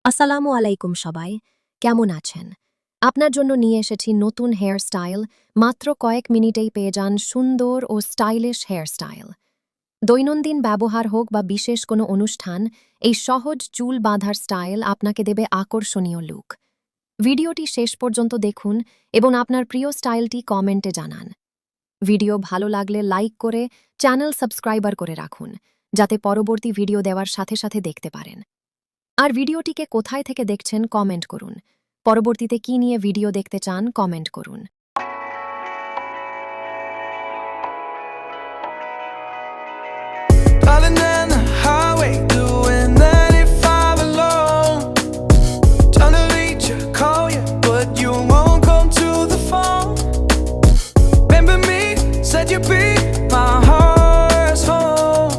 আসসালামু আলাইকুম সবাই, কেমন আছেন? আপনার জন্য নিয়ে এসেছি নতুন হেয়ার স্টাইল। মাত্র কয়েক মিনিটেই পেয়ে যান সুন্দর ও স্টাইলিশ হেয়ার স্টাইল। দৈনন্দিন ব্যবহার হোক বা বিশেষ কোনো অনুষ্ঠান, এই সহজ চুল বাঁধার স্টাইল আপনাকে দেবে আকর্ষণীয় লুক। ভিডিওটি শেষ পর্যন্ত দেখুন এবং আপনার প্রিয় স্টাইলটি কমেন্টে জানান। ভিডিও ভালো লাগলে লাইক করে চ্যানেল সাবস্ক্রাইবার করে রাখুন, যাতে পরবর্তী ভিডিও দেওয়ার সাথে সাথে দেখতে পারেন। আর ভিডিওটিকে কোথায় থেকে দেখছেন কমেন্ট করুন। পরবর্তীতে কি নিয়ে ভিডিও দেখতে চান কমেন্ট করুন। Driving down the highway, doing 95 alone. Trying to reach you, call you, but you won't come to the phone. Remember me, said you'd be my heart's home.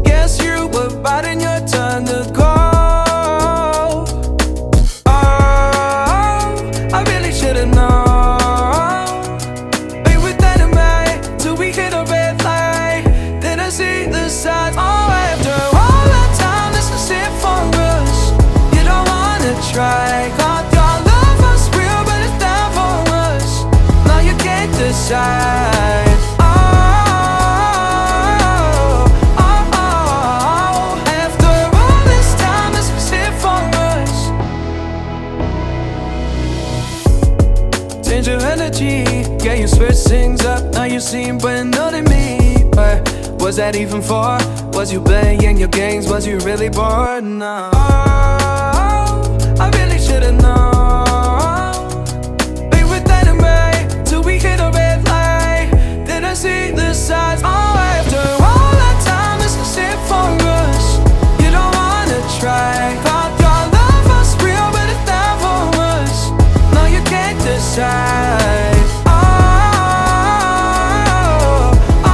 Guess you were biting your turn to go. Oh, I really should've known. Be with dynamite till we hit a red light. Then I see the signs. Oh, after all that time, this is it for us. You don't wanna try. God, your love was real, but it's down for us. Now you can't decide. Oh, oh, oh. After all this time, this is it for us. Change your energy, yeah, you switch things up. Now you seem brand new to me. But was that even for? Was you playing your games? Was you really bored? No. Oh, I really should've known. Be with dynamite till we hit a red light. Then I see the signs. Oh, after all that time, this is it for us. You don't wanna try. Thought your love was real, but it's down for us. No, you can't decide. Oh,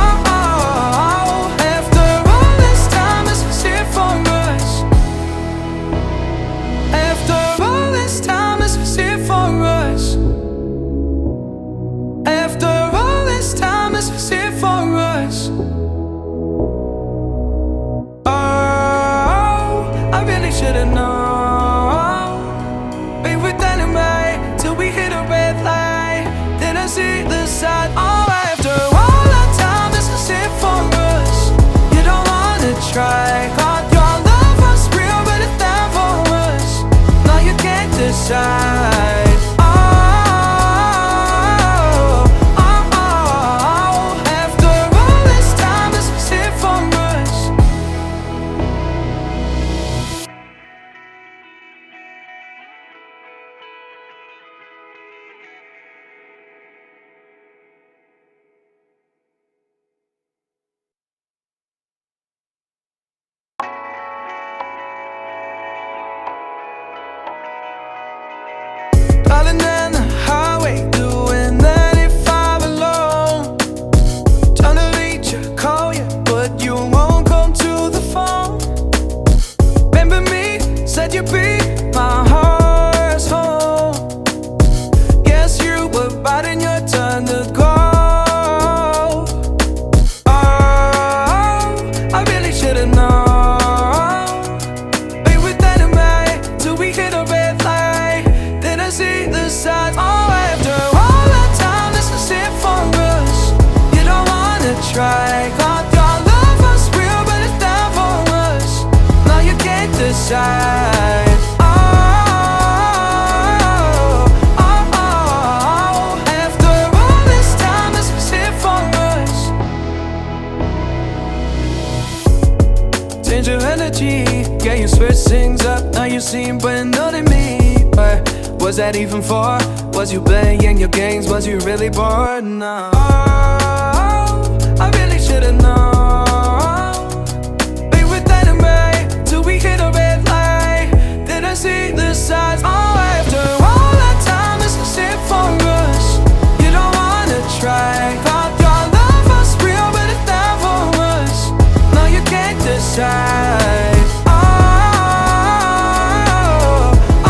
oh, oh. After all this time, this is it for us. After all this time, this is it for us. After all this time, this is it for us. Oh, I really should've known. Be with dynamite till we hit a red light. Then I see the side. Oh, after all that time, this is it for us. You don't wanna try. Thought your love was real, but it's down for us. Now you can't decide. Oh, oh, oh. After all this time, this is it for us. Driving down the highway, doing 95 alone. Trying to reach you, call you, but you won't come to the phone. Remember me, said you'd be my heart's home. Guess you were biting your turn to go. Oh, I really should've known. Be with dynamite till we hit a red light. Then I see the signs. Oh, after all that time, this is it for us. You don't wanna try. Thought your love was real, but it's down for us. Now you can't decide. Oh, oh, oh. After all this time, this is it for us. Change your energy, yeah, you switch things up. Now you seem brand new to me. But was that even for? Was you playing your games? Was you really bored? No. Oh, I really should've known. Be with dynamite till we hit a red light. Then I see the signs. Oh, after all that time, this is it for us. You don't wanna try. Thought your love was real, but it's down for us. No, you can't decide. Oh,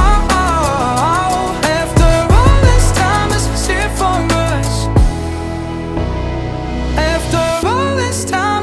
oh, oh. After all this time, this is it for us. After all this time,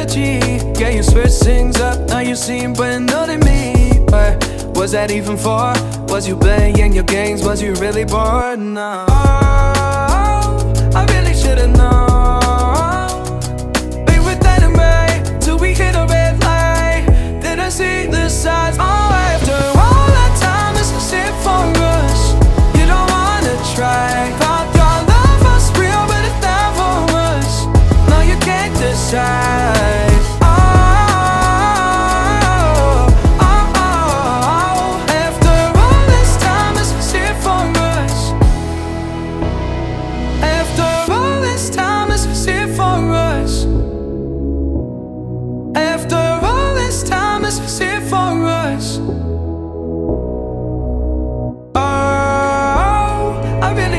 energy. Yeah, you switch things up, now you seem better than me. But was that even for? Was you playing your games? Was you really bored? No. Oh, I really should've known. Be with that and right till we hit a red light. Did I see the signs? Oh, after all that time, this is it for us. You don't wanna try. Thought your love was real, but it never was. No, you can't decide.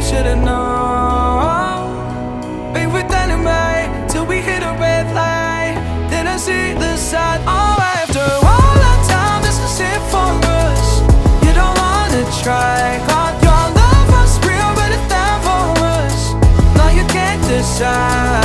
Should've known. Be with that and right till we hit a red light. Then I see the side. Oh, after all that time, this is it for us. You don't wanna try. Thought your love was real, but it never was. No, you can't decide.